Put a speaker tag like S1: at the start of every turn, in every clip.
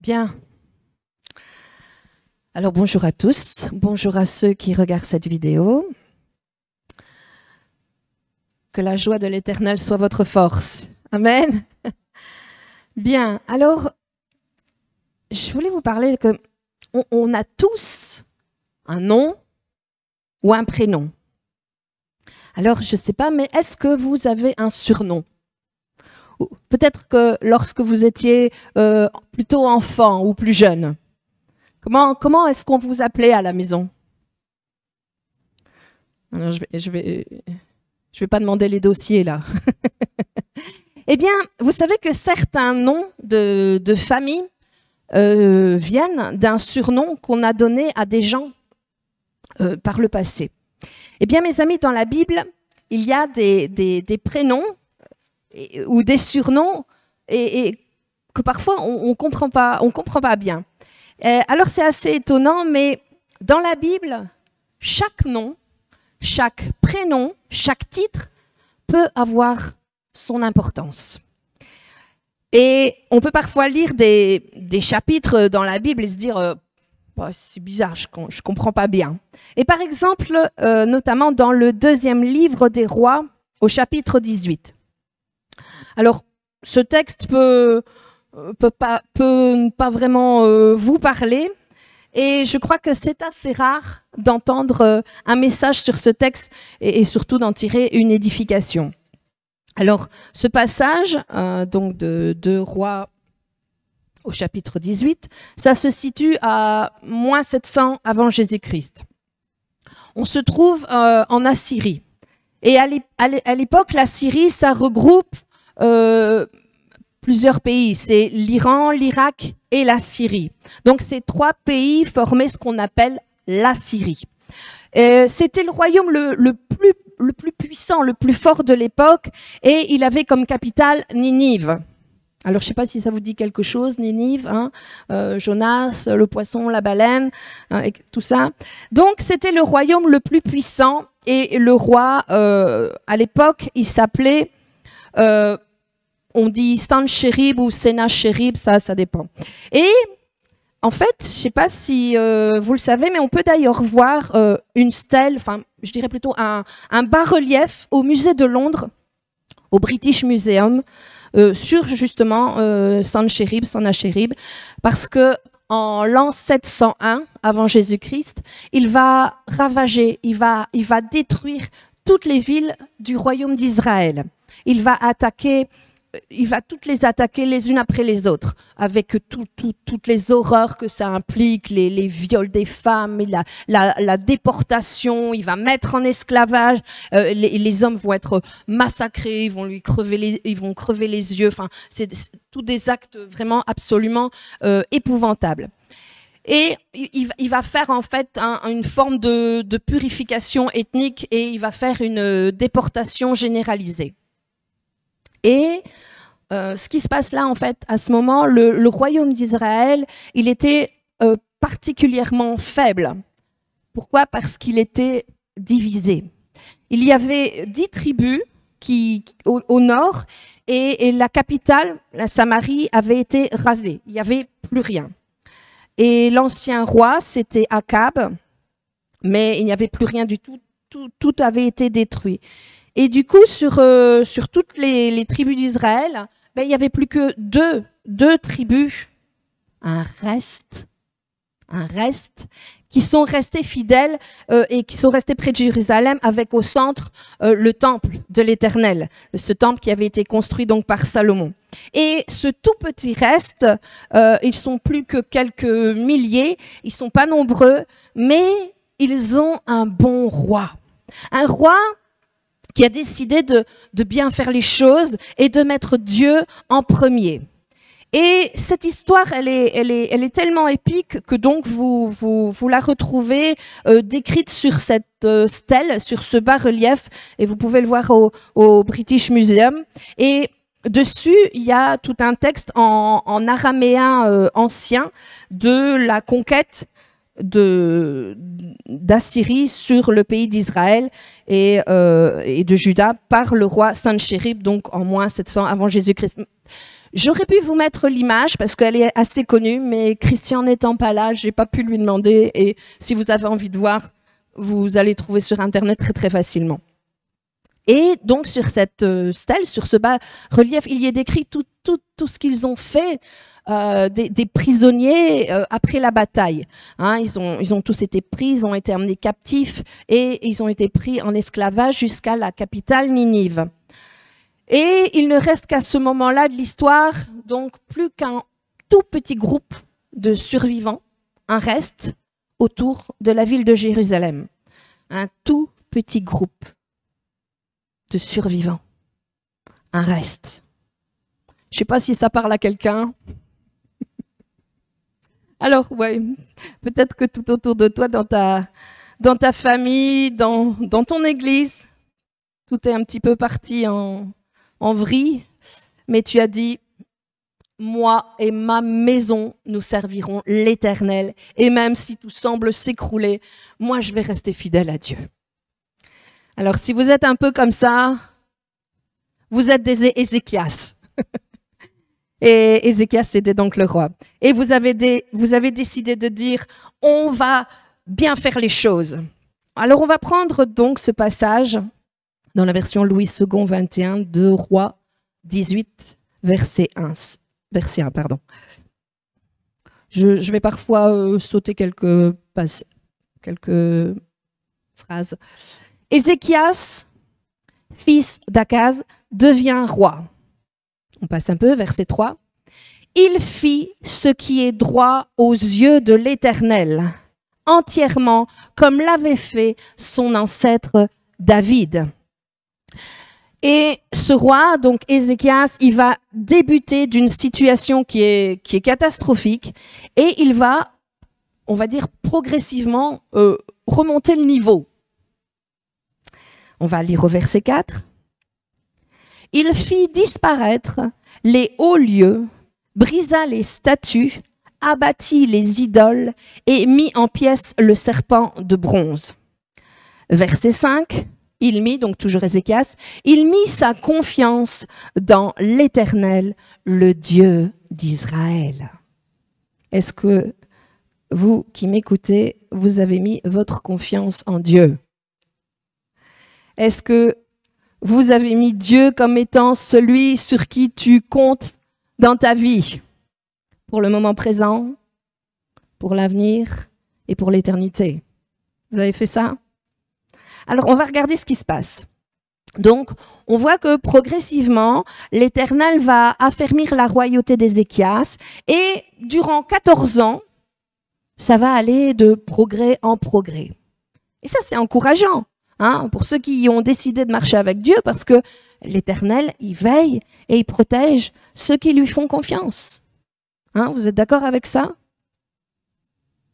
S1: Bien. Alors bonjour à tous, bonjour à ceux qui regardent cette vidéo. Que la joie de l'Éternel soit votre force. Amen. Bien, alors je voulais vous parler que on a tous un nom ou un prénom. Alors je ne sais pas, mais est-ce que vous avez un surnom? Peut-être que lorsque vous étiez plutôt enfant ou plus jeune, comment est-ce qu'on vous appelait à la maison? Alors, je vais pas demander les dossiers là. Eh bien, vous savez que certains noms de famille viennent d'un surnom qu'on a donné à des gens par le passé. Eh bien, mes amis, dans la Bible, il y a des prénoms ou des surnoms et que parfois on comprend pas bien. Alors c'est assez étonnant, mais dans la Bible, chaque nom, chaque prénom, chaque titre peut avoir son importance. Et on peut parfois lire des chapitres dans la Bible et se dire c'est bizarre, je comprends pas bien. Et par exemple, notamment dans le 2e livre des Rois, au chapitre 18. Alors, ce texte peut pas vraiment vous parler, et je crois que c'est assez rare d'entendre un message sur ce texte et surtout d'en tirer une édification. Alors, ce passage, donc de 2 Rois au chapitre 18, ça se situe à moins 700 avant Jésus-Christ. On se trouve en Assyrie. Et à l'époque, la Syrie, ça regroupe plusieurs pays. C'est l'Iran, l'Irak et la Syrie. Donc, ces 3 pays formaient ce qu'on appelle la Syrie. C'était le royaume le plus puissant, le plus fort de l'époque, et il avait comme capitale Ninive. Alors, je ne sais pas si ça vous dit quelque chose, Ninive, hein, Jonas, le poisson, la baleine, hein, et tout ça. Donc, c'était le royaume le plus puissant, et le roi, à l'époque, il s'appelait, on dit Sanchérib ou Senachérib, ça dépend. Et en fait, je ne sais pas si vous le savez, mais on peut d'ailleurs voir une stèle, enfin, je dirais plutôt un bas-relief au musée de Londres, au British Museum, sur justement Senachérib, parce que en l'an 701 avant Jésus-Christ, il va ravager, il va détruire toutes les villes du royaume d'Israël. Il va toutes les attaquer les unes après les autres, avec toutes les horreurs que ça implique, les viols des femmes, la déportation. Il va mettre en esclavage, les hommes vont être massacrés, ils vont crever les yeux. Enfin, c'est tous des actes vraiment absolument épouvantables. Et il va faire en fait une forme de purification ethnique, et il va faire une déportation généralisée. Et ce qui se passe là, en fait, à ce moment, le royaume d'Israël, il était particulièrement faible. Pourquoi? Parce qu'il était divisé. Il y avait 10 tribus au nord, et la capitale, la Samarie, avait été rasée. Il n'y avait plus rien. Et l'ancien roi, c'était Akab, mais il n'y avait plus rien du tout. Tout avait été détruit. Et du coup, sur toutes les tribus d'Israël, il n'y avait plus que deux tribus, un reste, qui sont restés fidèles et qui sont restés près de Jérusalem, avec au centre le temple de l'Éternel, ce temple qui avait été construit donc par Salomon. Et ce tout petit reste, ils sont plus que quelques milliers, ils sont pas nombreux, mais ils ont un bon roi. Un roi qui a décidé de bien faire les choses et de mettre Dieu en premier. Et cette histoire, elle est tellement épique que donc vous la retrouvez décrite sur cette stèle, sur ce bas-relief, et vous pouvez le voir au British Museum. Et dessus, il y a tout un texte en araméen ancien de la conquête d'Assyrie sur le pays d'Israël et de Juda par le roi Sanchérib, donc en moins 700 avant Jésus-Christ. J'aurais pu vous mettre l'image parce qu'elle est assez connue, mais Christian n'étant pas là, j'ai pas pu lui demander. Et si vous avez envie de voir, vous allez trouver sur Internet très très facilement. Et donc sur cette stèle, sur ce bas-relief, il y est décrit tout ce qu'ils ont fait des prisonniers après la bataille. Hein, ils ont tous été pris, ils ont été emmenés captifs et ils ont été pris en esclavage jusqu'à la capitale Ninive. Et il ne reste qu'à ce moment-là de l'histoire, donc plus qu'un tout petit groupe de survivants, un reste autour de la ville de Jérusalem. Un tout petit groupe de survivants, un reste. Je ne sais pas si ça parle à quelqu'un. Alors, ouais, peut-être que tout autour de toi, dans ta famille, dans ton église, tout est un petit peu parti en vrille, mais tu as dit, moi et ma maison, nous servirons l'Éternel, et même si tout semble s'écrouler, moi je vais rester fidèle à Dieu. Alors si vous êtes un peu comme ça, vous êtes des Ézéchias. Et Ézéchias, c'était donc le roi. Et vous avez décidé de dire, on va bien faire les choses. Alors on va prendre donc ce passage dans la version Louis II 21 de Rois 18, verset 1. Je vais parfois sauter quelques phrases. Ézéchias, fils d'Akaz, devient roi. On passe un peu, verset 3. Il fit ce qui est droit aux yeux de l'Éternel, entièrement comme l'avait fait son ancêtre David. Et ce roi, donc Ézéchias, il va débuter d'une situation qui est catastrophique et il va, on va dire, progressivement remonter le niveau. On va lire au verset 4. Il fit disparaître les hauts lieux, brisa les statues, abattit les idoles et mit en pièces le serpent de bronze. Verset 5. Il mit, donc toujours Ézéchias, il mit sa confiance dans l'Éternel, le Dieu d'Israël. Est-ce que vous qui m'écoutez, vous avez mis votre confiance en Dieu? Est-ce que vous avez mis Dieu comme étant celui sur qui tu comptes dans ta vie, pour le moment présent, pour l'avenir et pour l'éternité? Vous avez fait ça? Alors, on va regarder ce qui se passe. Donc, on voit que progressivement, l'Éternel va affermir la royauté d'Ézéchias et durant 14 ans, ça va aller de progrès en progrès. Et ça, c'est encourageant, hein, pour ceux qui ont décidé de marcher avec Dieu, parce que l'Éternel, il veille et il protège ceux qui lui font confiance. Hein, vous êtes d'accord avec ça?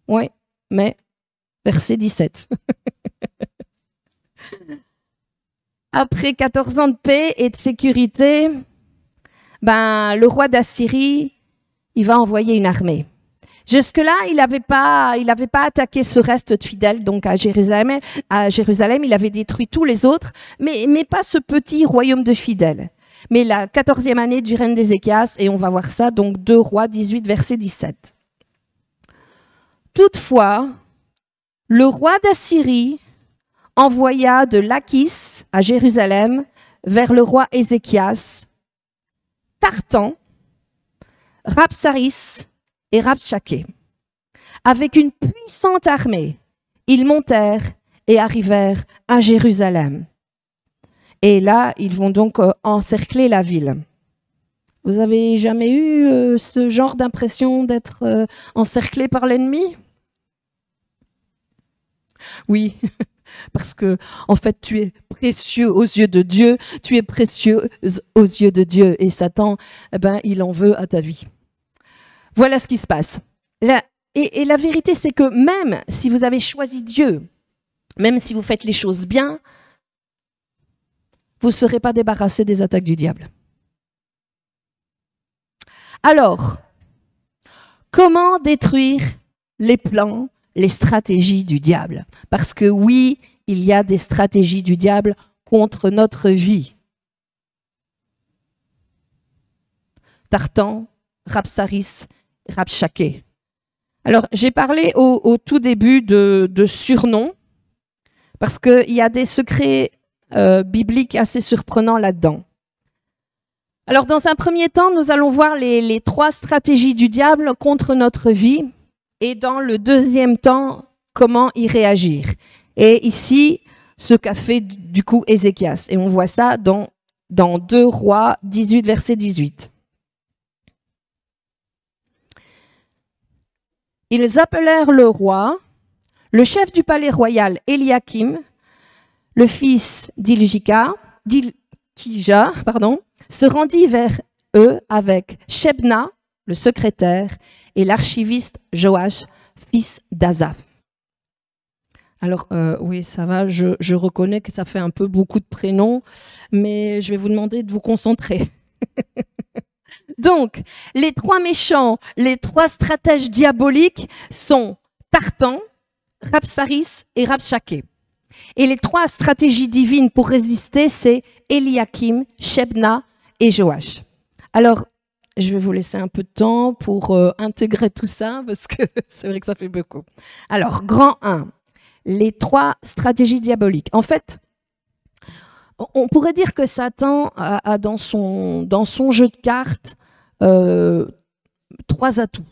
S1: Oui, mais verset 17. Après 14 ans de paix et de sécurité, le roi d'Assyrie, il va envoyer une armée. Jusque-là, il n'avait pas attaqué ce reste de fidèles, donc à Jérusalem, il avait détruit tous les autres, mais pas ce petit royaume de fidèles. Mais la 14e année du règne d'Ézéchias, et on va voir ça, donc 2 Rois 18, verset 17. Toutefois, le roi d'Assyrie envoya de Lachis à Jérusalem vers le roi Ézéchias, Tartan, Rabsaris et Rabshakeh. Avec une puissante armée, ils montèrent et arrivèrent à Jérusalem. Et là, ils vont donc encercler la ville. Vous avez jamais eu ce genre d'impression d'être encerclé par l'ennemi? Oui. Parce que, en fait, tu es précieux aux yeux de Dieu, tu es précieux aux yeux de Dieu. Et Satan, il en veut à ta vie. Voilà ce qui se passe. Et la vérité, c'est que même si vous avez choisi Dieu, même si vous faites les choses bien, vous ne serez pas débarrassé des attaques du diable. Alors, comment détruire les plans, les stratégies du diable? Parce que oui, il y a des stratégies du diable contre notre vie. Tartan, Rabsaris, Rabshakeh. Alors, j'ai parlé au tout début de surnoms, parce qu'il y a des secrets bibliques assez surprenants là-dedans. Alors, dans un premier temps, nous allons voir les 3 stratégies du diable contre notre vie, et dans le deuxième temps, comment y réagir. Et ici, ce qu'a fait du coup Ézéchias. Et on voit ça dans 2 Rois 18, verset 18. Ils appelèrent le roi, le chef du palais royal Eliakim, le fils d'Ilkija, se rendit vers eux avec Shebna, le secrétaire, et l'archiviste Joach, fils d'Azaph. Alors, oui, ça va, je reconnais que ça fait un peu beaucoup de prénoms, mais je vais vous demander de vous concentrer. Donc, les 3 méchants, les 3 stratèges diaboliques sont Tartan, Rabsaris et Rabshakeh. Et les 3 stratégies divines pour résister, c'est Eliakim, Shebna et Joach. Alors, je vais vous laisser un peu de temps pour intégrer tout ça, parce que c'est vrai que ça fait beaucoup. Alors, grand 1, les 3 stratégies diaboliques. En fait, on pourrait dire que Satan a dans son jeu de cartes 3 atouts.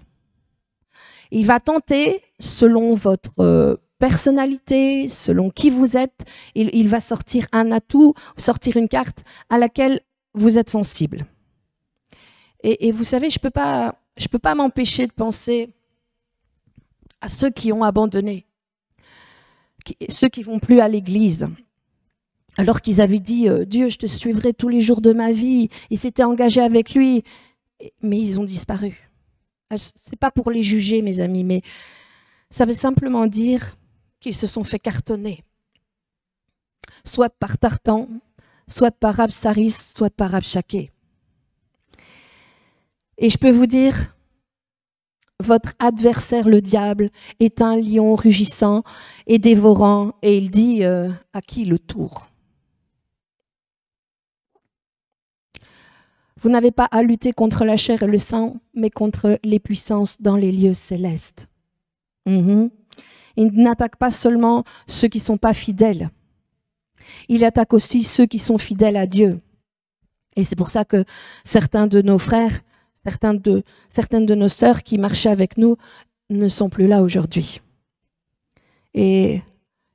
S1: Il va tenter, selon votre personnalité, selon qui vous êtes, il va sortir un atout, sortir une carte à laquelle vous êtes sensible. Et vous savez, je peux pas m'empêcher de penser à ceux qui ont abandonné, ceux qui vont plus à l'église, alors qu'ils avaient dit Dieu, je te suivrai tous les jours de ma vie. Ils s'étaient engagés avec lui, mais ils ont disparu. C'est pas pour les juger, mes amis, mais ça veut simplement dire qu'ils se sont fait cartonner, soit par Tartan, soit par Rabsaris, soit par Rabshakeh. Et je peux vous dire, votre adversaire, le diable, est un lion rugissant et dévorant, et il dit à qui le tour? Vous n'avez pas à lutter contre la chair et le sang, mais contre les puissances dans les lieux célestes. Il n'attaque pas seulement ceux qui ne sont pas fidèles. Il attaque aussi ceux qui sont fidèles à Dieu. Et c'est pour ça que certains de nos frères, certaines de nos sœurs qui marchaient avec nous ne sont plus là aujourd'hui. Et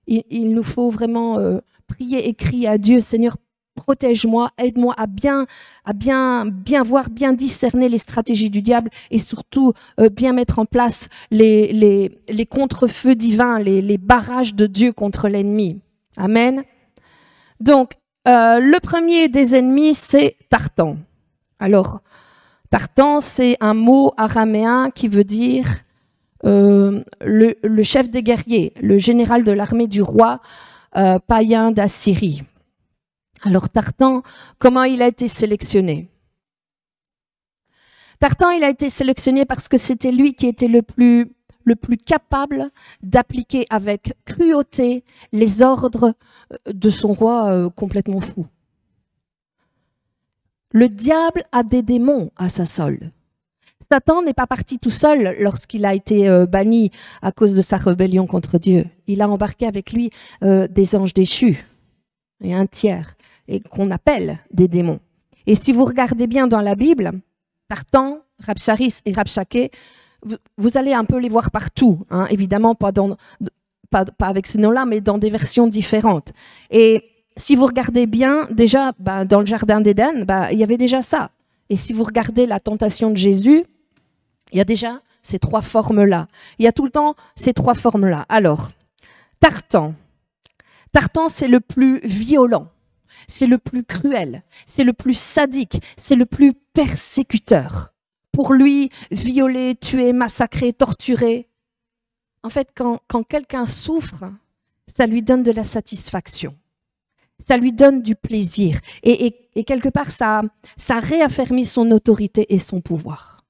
S1: il nous faut vraiment prier et crier à Dieu, Seigneur, protège-moi, aide-moi à bien voir, bien discerner les stratégies du diable et surtout bien mettre en place les contre-feux divins, les barrages de Dieu contre l'ennemi. Amen. Donc, le premier des ennemis, c'est Tartan. Alors, Tartan, c'est un mot araméen qui veut dire le chef des guerriers, le général de l'armée du roi païen d'Assyrie. Alors Tartan, comment il a été sélectionné? Tartan, il a été sélectionné parce que c'était lui qui était le plus capable d'appliquer avec cruauté les ordres de son roi complètement fou. Le diable a des démons à sa solde. Satan n'est pas parti tout seul lorsqu'il a été banni à cause de sa rébellion contre Dieu. Il a embarqué avec lui des anges déchus et un tiers, et qu'on appelle des démons. Et si vous regardez bien dans la Bible, Tartan, Rabsaris et Rabshakeh, vous allez un peu les voir partout, hein, évidemment pas avec ces noms-là, mais dans des versions différentes. Et si vous regardez bien, déjà, dans le jardin d'Éden, il y avait déjà ça. Et si vous regardez la tentation de Jésus, il y a déjà ces 3 formes-là. Il y a tout le temps ces 3 formes-là. Alors, Tartan, c'est le plus violent, c'est le plus cruel, c'est le plus sadique, c'est le plus persécuteur. Pour lui, violer, tuer, massacrer, torturer. En fait, quand quelqu'un souffre, ça lui donne de la satisfaction. Ça lui donne du plaisir. Et quelque part, ça réaffermit son autorité et son pouvoir.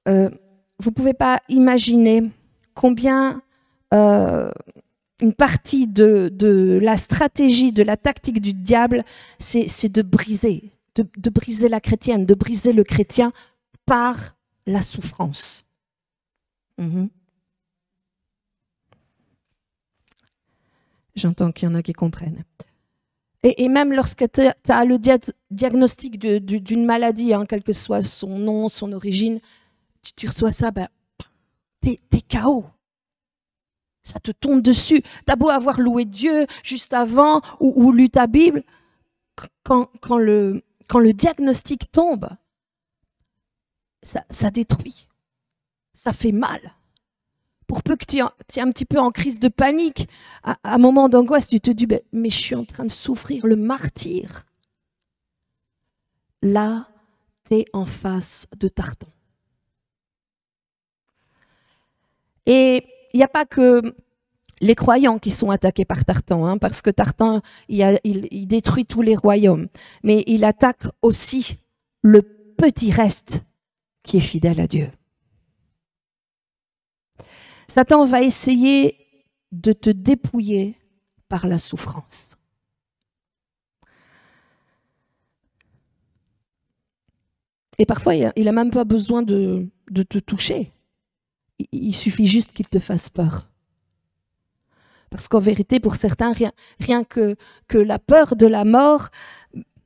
S1: Vous ne pouvez pas imaginer combien une partie de la stratégie, de la tactique du diable, c'est de briser de briser la chrétienne, de briser le chrétien par la souffrance. J'entends qu'il y en a qui comprennent. Et même lorsque tu as le diagnostic d'une maladie, hein, quel que soit son nom, son origine, tu reçois ça, ben, t'es KO. Ça te tombe dessus. T'as beau avoir loué Dieu juste avant ou lu ta Bible, quand le diagnostic tombe, ça détruit. Ça fait mal. Pour peu que tu es un petit peu en crise de panique, à un moment d'angoisse, tu te dis, mais je suis en train de souffrir le martyre. Là, tu es en face de Tartan. Et il n'y a pas que les croyants qui sont attaqués par Tartan, hein, parce que Tartan, il détruit tous les royaumes, mais il attaque aussi le petit reste qui est fidèle à Dieu. Satan va essayer de te dépouiller par la souffrance. Et parfois, il n'a même pas besoin de te toucher. Il suffit juste qu'il te fasse peur. Parce qu'en vérité, pour certains, rien que la peur de la mort,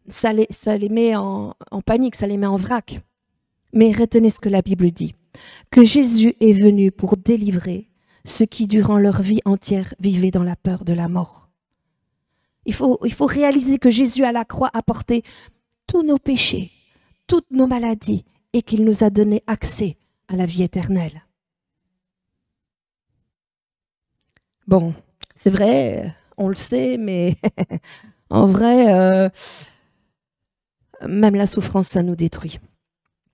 S1: ça les met en panique, ça les met en vrac. Mais retenez ce que la Bible dit. Que Jésus est venu pour délivrer ceux qui, durant leur vie entière, vivaient dans la peur de la mort. Il faut réaliser que Jésus à la croix a porté tous nos péchés, toutes nos maladies, et qu'il nous a donné accès à la vie éternelle. Bon, c'est vrai, on le sait, mais en vrai, même la souffrance, ça nous détruit.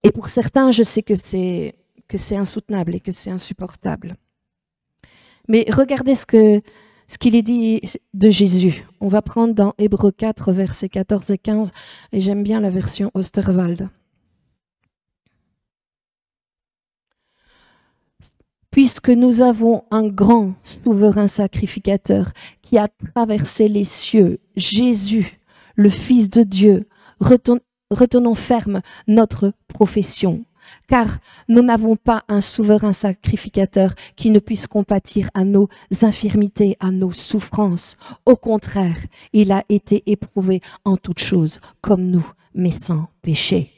S1: Et pour certains, je sais que c'est insoutenable et que c'est insupportable. Mais regardez ce qu'il est dit de Jésus. On va prendre dans Hébreux 4, versets 14 et 15, et j'aime bien la version Osterwald. Puisque nous avons un grand souverain sacrificateur qui a traversé les cieux, Jésus, le Fils de Dieu, retenons ferme notre profession. Car nous n'avons pas un souverain sacrificateur qui ne puisse compatir à nos infirmités, à nos souffrances. Au contraire, il a été éprouvé en toutes choses, comme nous, mais sans péché.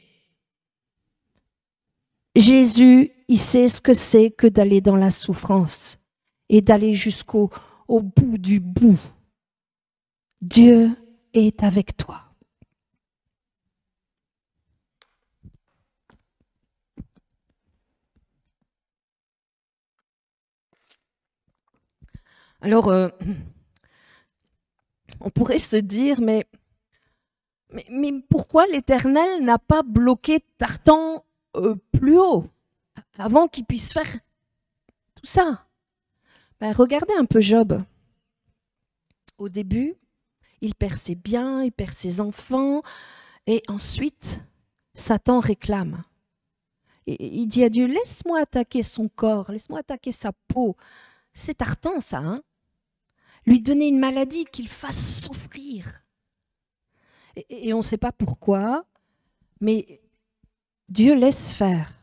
S1: Jésus, il sait ce que c'est que d'aller dans la souffrance et d'aller jusqu'au bout du bout. Dieu est avec toi. Alors, on pourrait se dire, mais pourquoi l'Éternel n'a pas bloqué Tartan plus haut, avant qu'il puisse faire tout ça? Regardez un peu Job. Au début, il perd ses biens, il perd ses enfants, et ensuite, Satan réclame. Et il dit à Dieu, laisse-moi attaquer son corps, laisse-moi attaquer sa peau. C'est Tartan, ça, hein? Lui donner une maladie qu'il fasse souffrir. Et on ne sait pas pourquoi, mais Dieu laisse faire.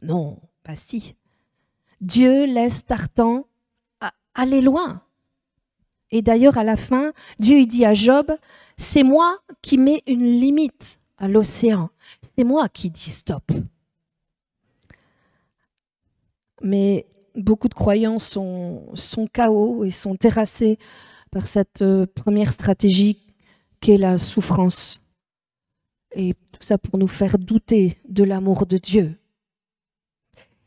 S1: Non, pas si. Dieu laisse Tartan aller loin. Et d'ailleurs, à la fin, Dieu dit à Job, c'est moi qui mets une limite à l'océan. C'est moi qui dis stop. Mais beaucoup de croyants sont KO et sont terrassés par cette première stratégie qu'est la souffrance. Et tout ça pour nous faire douter de l'amour de Dieu.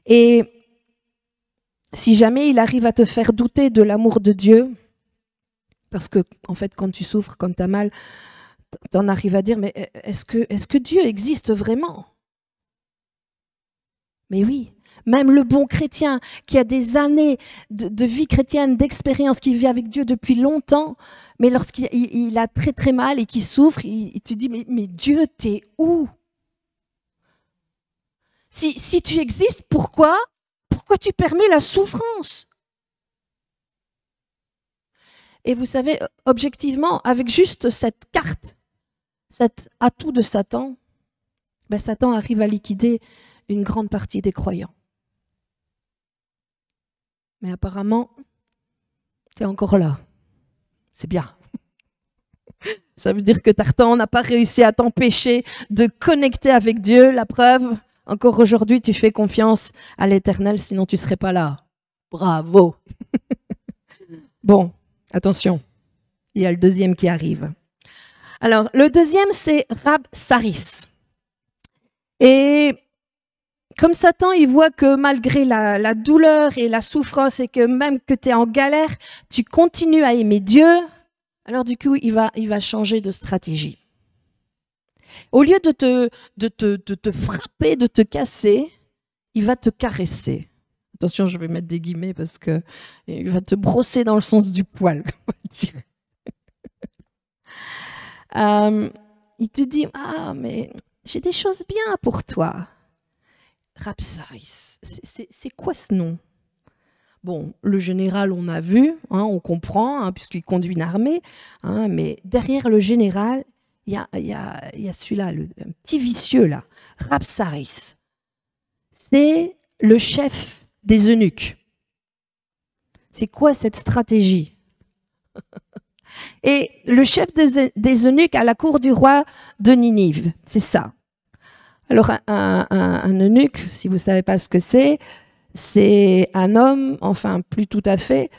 S1: Et si jamais il arrive à te faire douter de l'amour de Dieu, parce que en fait quand tu souffres, quand tu as mal, tu en arrives à dire, mais est-ce que Dieu existe vraiment? Mais oui. Même le bon chrétien qui a des années de vie chrétienne, d'expérience, qui vit avec Dieu depuis longtemps, mais lorsqu'il a très très mal et qu'il souffre, il te dit, mais Dieu, t'es où? Si tu existes, pourquoi tu permets la souffrance? Et vous savez, objectivement, avec juste cette carte, cet atout de Satan, ben Satan arrive à liquider une grande partie des croyants. Mais apparemment, tu es encore là. C'est bien. Ça veut dire que Tartan n'a pas réussi à t'empêcher de connecter avec Dieu. La preuve, encore aujourd'hui, tu fais confiance à l'Éternel, sinon tu ne serais pas là. Bravo. Bon, attention, il y a le deuxième qui arrive. Alors, le deuxième, c'est Rabsaris. Et comme Satan, il voit que malgré la douleur et la souffrance et que même que tu es en galère, tu continues à aimer Dieu, alors du coup, il va changer de stratégie. Au lieu de te frapper, de te casser, il va te caresser. Attention, je vais mettre des guillemets parce que il va te brosser dans le sens du poil, on va dire. Il te dit, ah, mais j'ai des choses bien pour toi. Rabsaris, c'est quoi ce nom? Bon, le général, on a vu, hein, on comprend, hein, puisqu'il conduit une armée, hein, mais derrière le général, il y a celui-là, un petit vicieux là, Rabsaris. C'est le chef des eunuques. C'est quoi cette stratégie? Et le chef des eunuques à la cour du roi de Ninive, c'est ça. Alors, un eunuque, si vous ne savez pas ce que c'est un homme, enfin plus tout à fait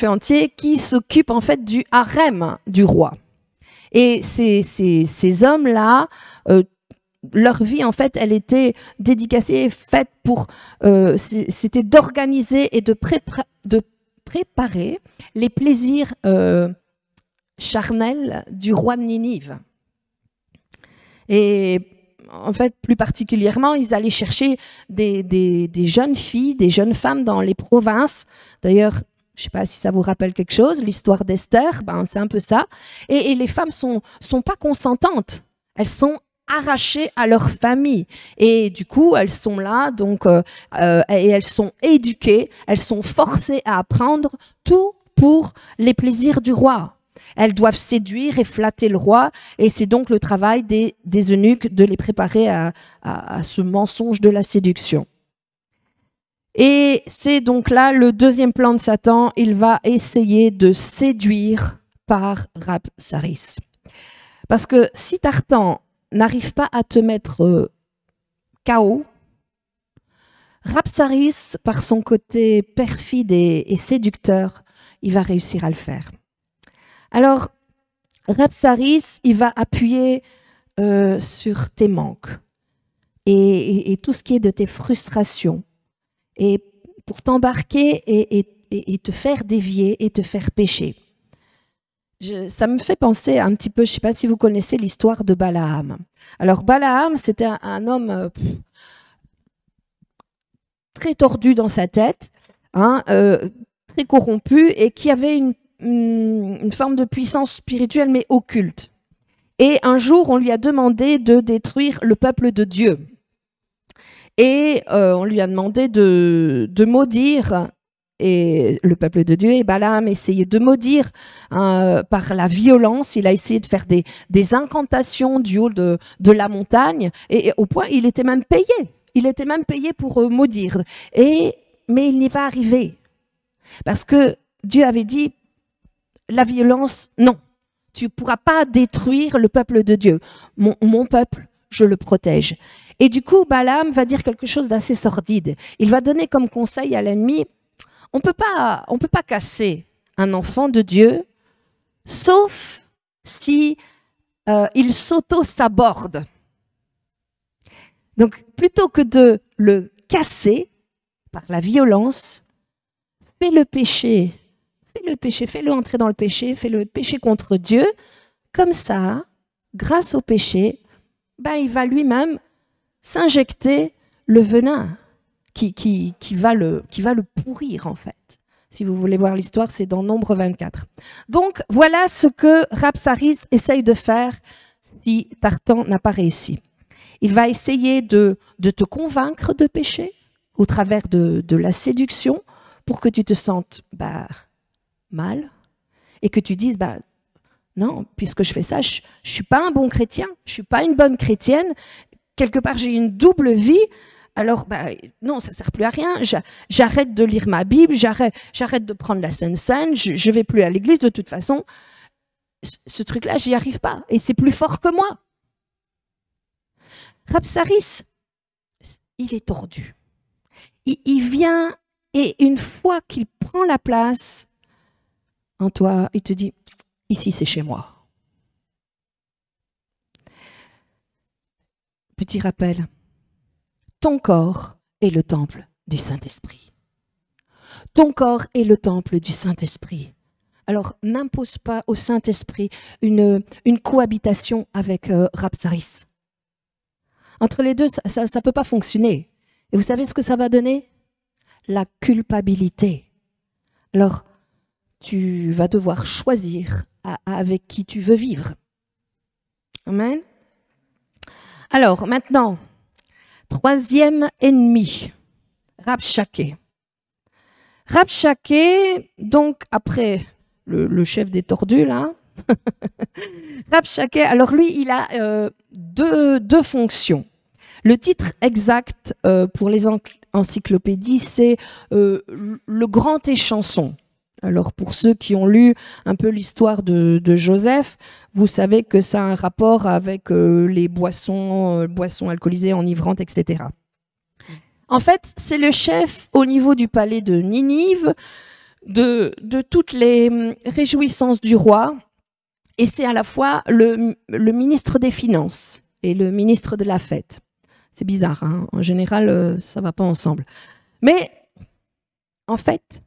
S1: entier, qui s'occupe en fait du harem du roi. Et ces hommes-là, leur vie en fait, elle était dédicacée et faite pour, c'était d'organiser et de préparer les plaisirs charnels du roi de Ninive. Et en fait, plus particulièrement, ils allaient chercher des jeunes filles, des jeunes femmes dans les provinces. D'ailleurs, je ne sais pas si ça vous rappelle quelque chose, l'histoire d'Esther, ben, c'est un peu ça. Et les femmes sont pas consentantes. Elles sont arrachées à leur famille. Et du coup, elles sont là, donc, et elles sont éduquées, elles sont forcées à apprendre tout pour les plaisirs du roi. Elles doivent séduire et flatter le roi, et c'est donc le travail des eunuques de les préparer à ce mensonge de la séduction. Et c'est donc là le deuxième plan de Satan, il va essayer de séduire par Rabsaris. Parce que si Tartan n'arrive pas à te mettre KO, Rabsaris, par son côté perfide et séducteur, il va réussir à le faire. Alors, Rabsaris, il va appuyer sur tes manques et tout ce qui est de tes frustrations, et pour t'embarquer et te faire dévier et te faire pécher. Ça me fait penser un petit peu, je ne sais pas si vous connaissez l'histoire de Balaam. Alors Balaam, c'était un homme très tordu dans sa tête, hein, très corrompu, et qui avait une forme de puissance spirituelle mais occulte. Et un jour, on lui a demandé de détruire le peuple de Dieu. Et on lui a demandé de maudire et le peuple de Dieu. Et Balaam essayait de maudire par la violence. Il a essayé de faire des incantations du haut de la montagne. Et au point, il était même payé. Il était même payé pour maudire. Mais il n'y est pas arrivé. Parce que Dieu avait dit, la violence, non. Tu ne pourras pas détruire le peuple de Dieu. Mon peuple, je le protège. Et du coup, Balaam va dire quelque chose d'assez sordide. Il va donner comme conseil à l'ennemi, on ne peut pas casser un enfant de Dieu, sauf si il s'auto-saborde. Donc, plutôt que de le casser par la violence, fais-le pécher, fais-le entrer dans le péché, fais-le pécher contre Dieu. Comme ça, grâce au péché, ben, il va lui-même s'injecter le venin qui va le pourrir, en fait. Si vous voulez voir l'histoire, c'est dans Nombre 24. Donc, voilà ce que Rabsaris essaye de faire si Tartan n'a pas réussi. Il va essayer de te convaincre de pécher au travers de la séduction pour que tu te sentes mal et que tu dises non, puisque je fais ça, je suis pas un bon chrétien, je suis pas une bonne chrétienne. Quelque part, j'ai une double vie. Alors, non, ça sert plus à rien. J'arrête de lire ma Bible, j'arrête de prendre la Sainte Seine, je vais plus à l'église. De toute façon, ce truc-là, j'y arrive pas. Et c'est plus fort que moi. Rabsaris, il est tordu. Il vient, et une fois qu'il prend la place en toi, il te dit, ici c'est chez moi. Petit rappel, ton corps est le temple du Saint-Esprit. Ton corps est le temple du Saint-Esprit. Alors, n'impose pas au Saint-Esprit une cohabitation avec Rabsaris. Entre les deux, ça ne peut pas fonctionner. Et vous savez ce que ça va donner? La culpabilité. Alors, tu vas devoir choisir avec qui tu veux vivre. Amen. Alors, maintenant, troisième ennemi, Rabshakeh. Rabshakeh, donc après le chef des tordus, là, Rabshakeh, alors lui, il a deux fonctions. Le titre exact pour les encyclopédies, c'est le grand échanson. Alors pour ceux qui ont lu un peu l'histoire de Joseph, vous savez que ça a un rapport avec les boissons alcoolisées, enivrantes, etc. En fait, c'est le chef au niveau du palais de Ninive de toutes les réjouissances du roi, et c'est à la fois le ministre des Finances et le ministre de la fête. C'est bizarre, hein? En général, ça ne va pas ensemble. Mais en fait,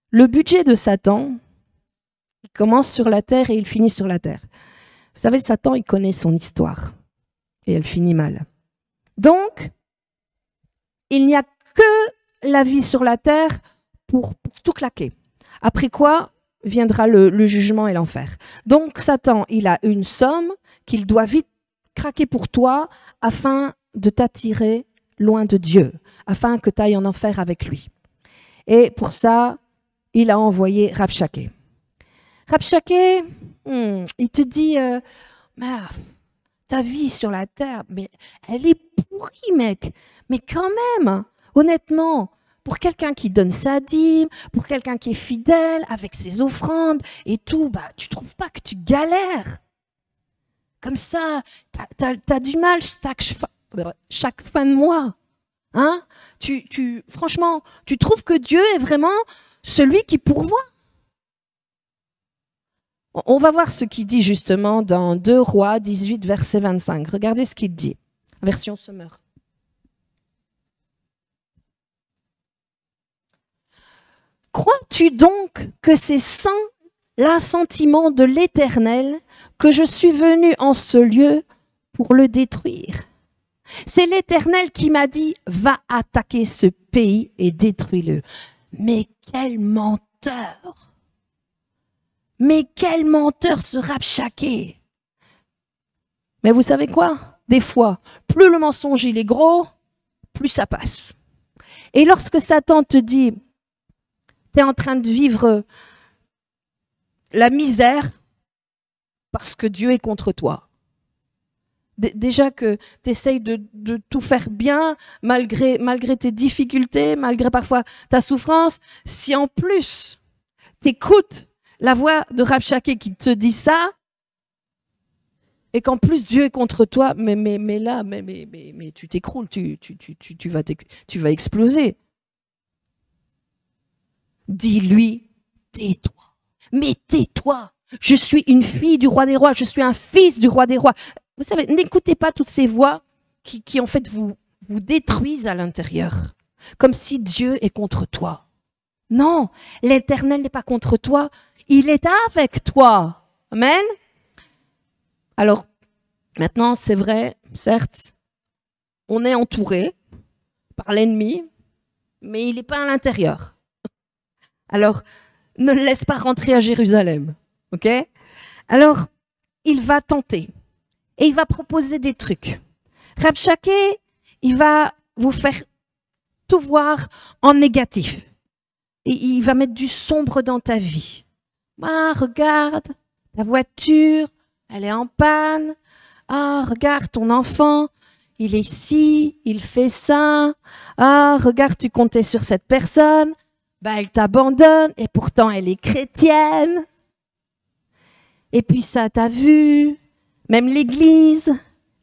S1: le budget de Satan, il commence sur la terre et il finit sur la terre. Vous savez, Satan, il connaît son histoire et elle finit mal. Donc, il n'y a que la vie sur la terre pour tout claquer. Après quoi viendra le jugement et l'enfer. Donc, Satan, il a une somme qu'il doit vite craquer pour toi afin de t'attirer loin de Dieu, afin que tu ailles en enfer avec lui. Et pour ça, il a envoyé Rabshakeh. Rabshakeh, il te dit, ta vie sur la terre, mais elle est pourrie, mec. Mais quand même, honnêtement, pour quelqu'un qui donne sa dîme, pour quelqu'un qui est fidèle avec ses offrandes et tout, tu trouves pas que tu galères? Comme ça, t'as du mal chaque fin de mois. Hein? Franchement, tu trouves que Dieu est vraiment celui qui pourvoit? On va voir ce qu'il dit justement dans 2 Rois 18, verset 25. Regardez ce qu'il dit, version Sommer. Crois-tu donc que c'est sans l'assentiment de l'Éternel que je suis venu en ce lieu pour le détruire? C'est l'Éternel qui m'a dit, va attaquer ce pays et détruis-le. Mais quel menteur! Mais quel menteur ce Rabshakeh! Mais vous savez quoi? Des fois, plus le mensonge il est gros, plus ça passe. Et lorsque Satan te dit, tu es en train de vivre la misère parce que Dieu est contre toi. Déjà que tu essayes de tout faire bien, malgré tes difficultés, malgré parfois ta souffrance, si en plus tu écoutes la voix de Rabshakeh qui te dit ça, et qu'en plus Dieu est contre toi, mais tu t'écroules, tu vas exploser. Dis-lui, tais-toi. Mais tais-toi. Je suis une fille du roi des rois, je suis un fils du roi des rois. Vous savez, n'écoutez pas toutes ces voix qui en fait vous détruisent à l'intérieur, comme si Dieu est contre toi. Non, l'Éternel n'est pas contre toi, il est avec toi. Amen. Alors, maintenant, c'est vrai, certes, on est entouré par l'ennemi, mais il n'est pas à l'intérieur. Alors, ne le laisse pas rentrer à Jérusalem, ok? Alors, il va tenter et il va proposer des trucs. Rabshakeh, il va vous faire tout voir en négatif. Et il va mettre du sombre dans ta vie. Ah, regarde, Ta voiture, elle est en panne. Ah, regarde ton enfant, il est ici, il fait ça. Ah, regarde, tu comptais sur cette personne. Ben, elle t'abandonne et pourtant elle est chrétienne. Et puis ça, t'as vu, même l'église,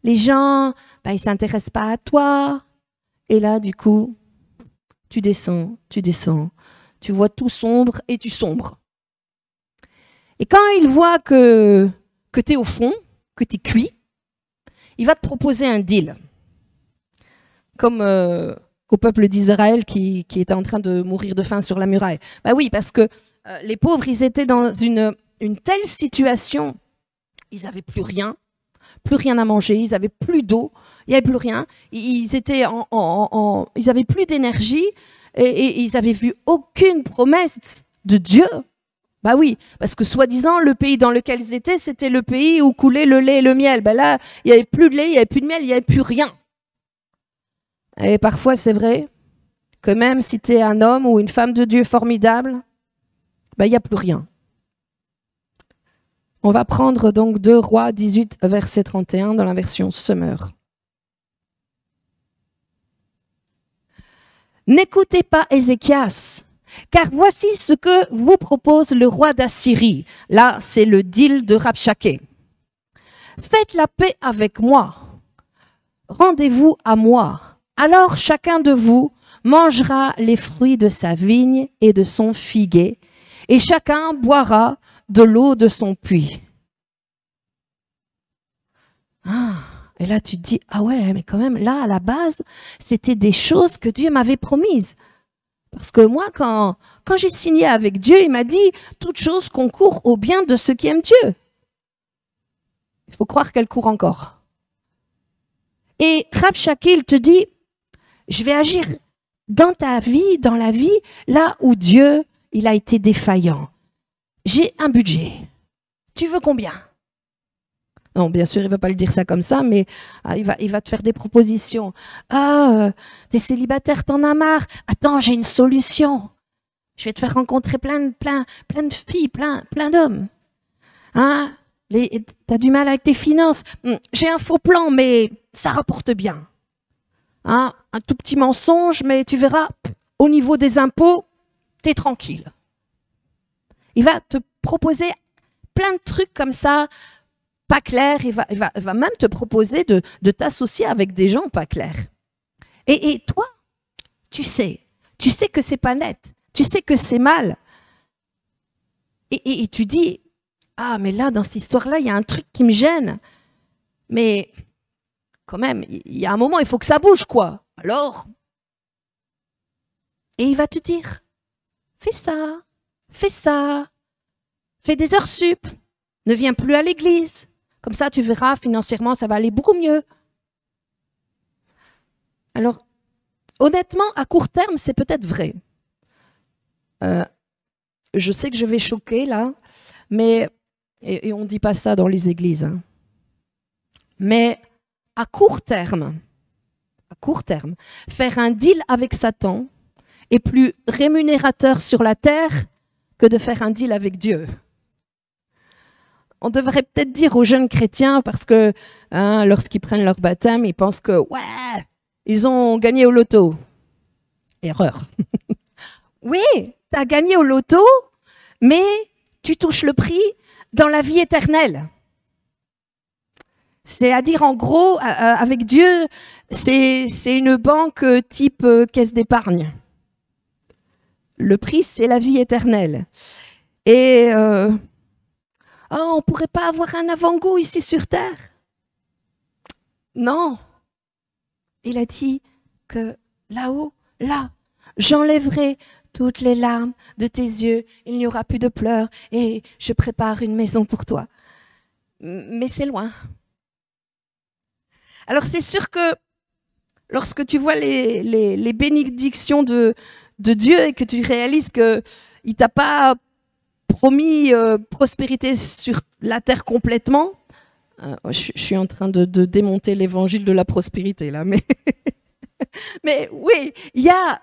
S1: les gens, ben, ils s'intéressent pas à toi. Et là, du coup, tu descends, tu vois tout sombre et tu sombres. Et quand il voit que tu es au fond, que tu es cuit, il va te proposer un deal. Comme au peuple d'Israël qui était en train de mourir de faim sur la muraille. Bah oui, parce que les pauvres, ils étaient dans une telle situation, ils n'avaient plus rien à manger, ils n'avaient plus d'eau, il n'y avait plus rien, ils étaient ils n'avaient plus d'énergie et ils n'avaient vu aucune promesse de Dieu. Bah oui, parce que soi-disant, le pays dans lequel ils étaient, c'était le pays où coulait le lait et le miel. Bah là, il n'y avait plus de lait, il n'y avait plus de miel, il n'y avait plus rien. Et parfois, c'est vrai que même si tu es un homme ou une femme de Dieu formidable, bah, il n'y a plus rien. On va prendre donc 2 Rois 18, verset 31 dans la version Summer. N'écoutez pas Ézéchias, car voici ce que vous propose le roi d'Assyrie. Là, c'est le deal de Rabshakeh. Faites la paix avec moi. Rendez-vous à moi. Alors chacun de vous mangera les fruits de sa vigne et de son figuier, et chacun boira de l'eau de son puits. Ah, et là tu te dis, ah ouais, mais quand même, là à la base, c'était des choses que Dieu m'avait promises. Parce que moi, quand j'ai signé avec Dieu, il m'a dit, toute chose concourt au bien de ceux qui aiment Dieu. Il faut croire qu'elle court encore. Et Rabshakeh te dit, je vais agir dans ta vie, dans la vie, là où Dieu, il a été défaillant. J'ai un budget. Tu veux combien? Non, bien sûr, il ne va pas le dire ça comme ça, mais il va te faire des propositions. Ah, t'es célibataire, t'en as marre. Attends, j'ai une solution. Je vais te faire rencontrer plein de filles, plein d'hommes. Hein? T'as du mal avec tes finances. J'ai un faux plan, mais ça rapporte bien. Hein? Un tout petit mensonge, mais tu verras, au niveau des impôts, t'es tranquille. Il va te proposer plein de trucs comme ça, pas clairs. Il va même te proposer de t'associer avec des gens pas clairs. Et toi, tu sais que c'est pas net, tu sais que c'est mal. Et tu dis, ah, mais là, dans cette histoire-là, il y a un truc qui me gêne. Mais quand même, il y a un moment, il faut que ça bouge, quoi. Alors? Et il va te dire, fais ça, fais des heures sup, ne viens plus à l'église. Comme ça, tu verras, financièrement, ça va aller beaucoup mieux. Alors, honnêtement, à court terme, c'est peut-être vrai. Je sais que je vais choquer, là, mais, et on ne dit pas ça dans les églises, hein. Mais à court terme, faire un deal avec Satan est plus rémunérateur sur la terre que de faire un deal avec Dieu. On devrait peut-être dire aux jeunes chrétiens, parce que lorsqu'ils prennent leur baptême, ils pensent que ouais, ils ont gagné au loto. Erreur. Oui, tu as gagné au loto, mais tu touches le prix dans la vie éternelle. C'est-à-dire, en gros, avec Dieu, c'est une banque type caisse d'épargne. Le prix, c'est la vie éternelle. Et on ne pourrait pas avoir un avant-goût ici sur Terre? Non. Il a dit que là-haut, là, j'enlèverai toutes les larmes de tes yeux, il n'y aura plus de pleurs et je prépare une maison pour toi. Mais c'est loin. Alors c'est sûr que lorsque tu vois les bénédictions de Dieu et que tu réalises qu'il ne t'a pas promis prospérité sur la terre complètement, je suis en train de démonter l'évangile de la prospérité là, mais oui, il y a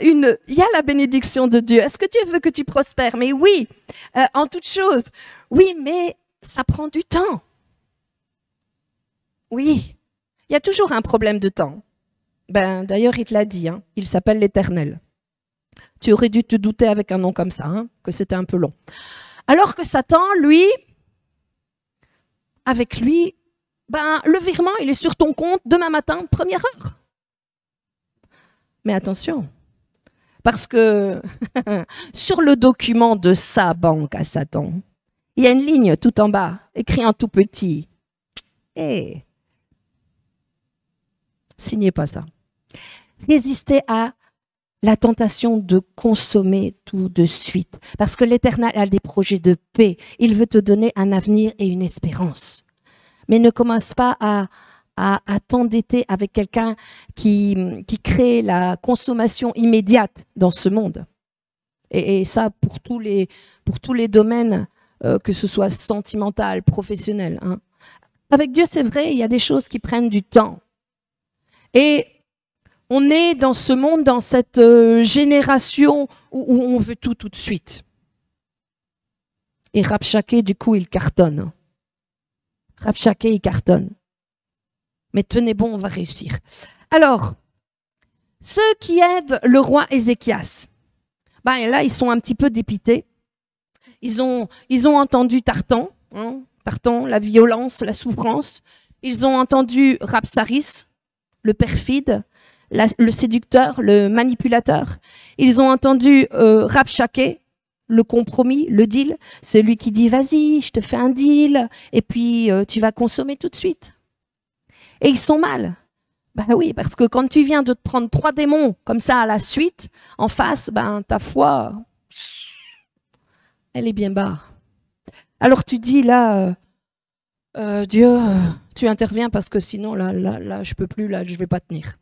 S1: la bénédiction de Dieu. Est-ce que Dieu veut que tu prospères? Mais oui, en toute chose. Oui, mais ça prend du temps. Oui, il y a toujours un problème de temps. Ben, d'ailleurs, il te l'a dit, hein, il s'appelle l'Éternel. Tu aurais dû te douter avec un nom comme ça, hein, que c'était un peu long. Alors que Satan, lui, avec lui, ben, le virement, il est sur ton compte demain matin, première heure. Mais attention, parce que sur le document de sa banque à Satan, il y a une ligne tout en bas, écrit en tout petit. Et signez pas ça. Résistez à la tentation de consommer tout de suite. Parce que l'Éternel a des projets de paix. Il veut te donner un avenir et une espérance. Mais ne commence pas à t'endetter avec quelqu'un qui crée la consommation immédiate dans ce monde. Et ça, pour tous les domaines, que ce soit sentimental, professionnel. Hein. Avec Dieu, c'est vrai, il y a des choses qui prennent du temps. Et on est dans ce monde, dans cette génération où on veut tout de suite. Et Rabshakeh, du coup, il cartonne. Rabshakeh, il cartonne. Mais tenez bon, on va réussir. Alors, ceux qui aident le roi Ézéchias, ben là, ils sont un petit peu dépités. Ils ont entendu Tartan, hein, Tartan, la violence, la souffrance. Ils ont entendu Rabsaris, le perfide, le séducteur, le manipulateur. Ils ont entendu Rabshakeh, le compromis, le deal, celui qui dit « vas-y, je te fais un deal, et puis tu vas consommer tout de suite ». Et ils sont mal. Ben oui, parce que quand tu viens de te prendre 3 démons comme ça à la suite, en face, ben ta foi, elle est bien bas. Alors tu dis là, Dieu, tu interviens parce que sinon là, je peux plus, là, je vais pas tenir.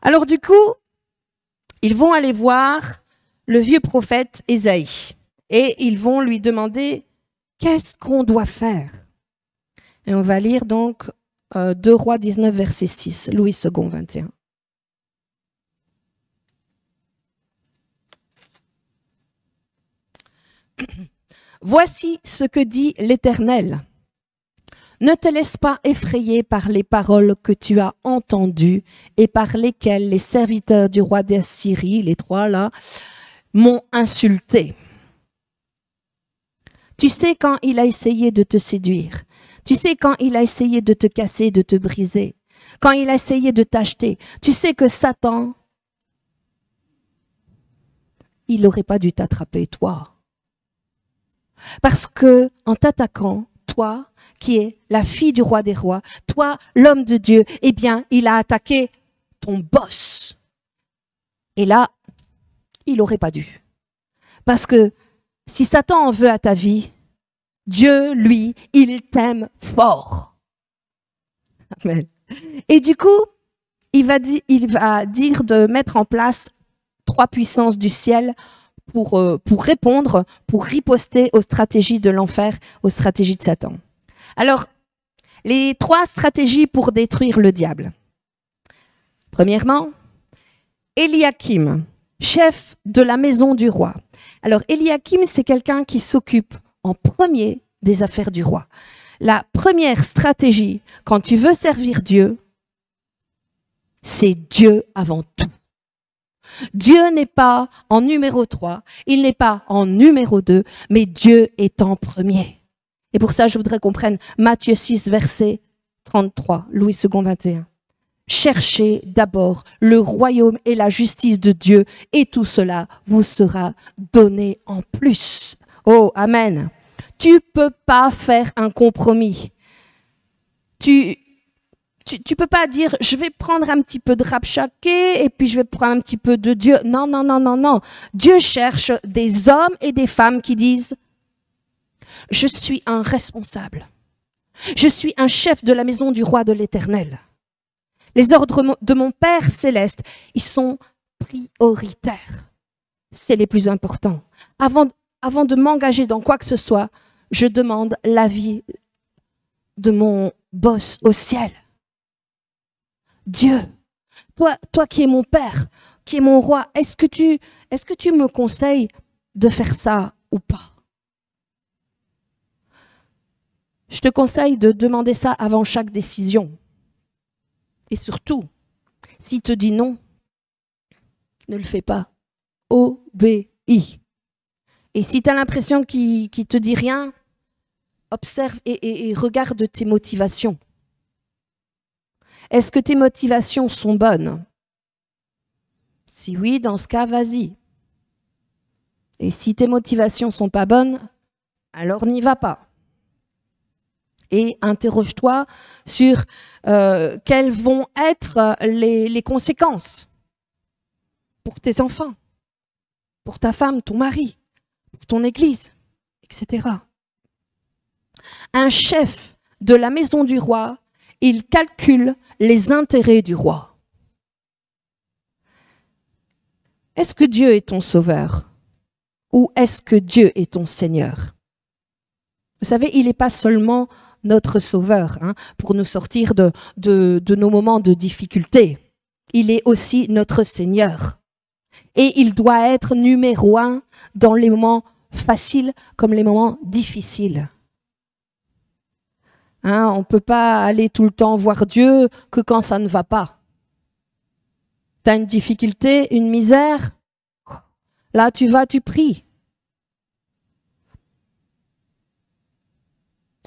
S1: Alors du coup, ils vont aller voir le vieux prophète Ésaïe et ils vont lui demander qu'est-ce qu'on doit faire. Et on va lire donc 2 Rois 19, verset 6, Louis II, 21. Voici ce que dit l'Éternel. Ne te laisse pas effrayer par les paroles que tu as entendues et par lesquelles les serviteurs du roi d'Assyrie, les 3 là, m'ont insulté. Tu sais quand il a essayé de te séduire. Tu sais quand il a essayé de te casser, de te briser. Quand il a essayé de t'acheter. Tu sais que Satan, il n'aurait pas dû t'attraper, toi. Parce que en t'attaquant, toi, qui es la fille du roi des rois, toi, l'homme de Dieu, eh bien, il a attaqué ton boss. Et là, il n'aurait pas dû. Parce que si Satan en veut à ta vie, Dieu, lui, il t'aime fort. Amen. Et du coup, il va dire de mettre en place 3 puissances du ciel pour répondre, pour riposter aux stratégies de l'enfer, aux stratégies de Satan. Alors, les 3 stratégies pour détruire le diable. Premièrement, Eliakim, chef de la maison du roi. Alors, Eliakim, c'est quelqu'un qui s'occupe en premier des affaires du roi. La première stratégie, quand tu veux servir Dieu, c'est Dieu avant tout. Dieu n'est pas en numéro 3, il n'est pas en numéro 2, mais Dieu est en premier. Et pour ça, je voudrais qu'on prenne Matthieu 6, verset 33, Louis II, 21. Cherchez d'abord le royaume et la justice de Dieu, et tout cela vous sera donné en plus. Oh, amen. Tu peux pas faire un compromis. Tu peux pas dire, je vais prendre un petit peu de Rabshakeh et puis je vais prendre un petit peu de Dieu. Non, non, non, non, non. Dieu cherche des hommes et des femmes qui disent, je suis un responsable. Je suis un chef de la maison du roi de l'Éternel. Les ordres de mon Père céleste, ils sont prioritaires. C'est les plus importants. Avant de m'engager dans quoi que ce soit, je demande l'avis de mon boss au ciel. Dieu, toi qui es mon Père, qui es mon roi, est-ce que tu me conseilles de faire ça ou pas? Je te conseille de demander ça avant chaque décision. Et surtout, s'il te dit non, ne le fais pas. Obéis. Et si tu as l'impression qu'il ne te dit rien, observe et regarde tes motivations. Est-ce que tes motivations sont bonnes? Si oui, dans ce cas, vas-y. Et si tes motivations ne sont pas bonnes, alors n'y va pas. Et interroge-toi sur quelles vont être les conséquences pour tes enfants, pour ta femme, ton mari, pour ton église, etc. Un chef de la maison du roi, il calcule les intérêts du roi. Est-ce que Dieu est ton sauveur? Ou est-ce que Dieu est ton Seigneur? Vous savez, il n'est pas seulement notre sauveur pour nous sortir de nos moments de difficulté. Il est aussi notre Seigneur. Et il doit être numéro 1 dans les moments faciles comme les moments difficiles. On ne peut pas aller tout le temps voir Dieu que quand ça ne va pas. Tu as une difficulté, une misère, là tu vas, tu pries.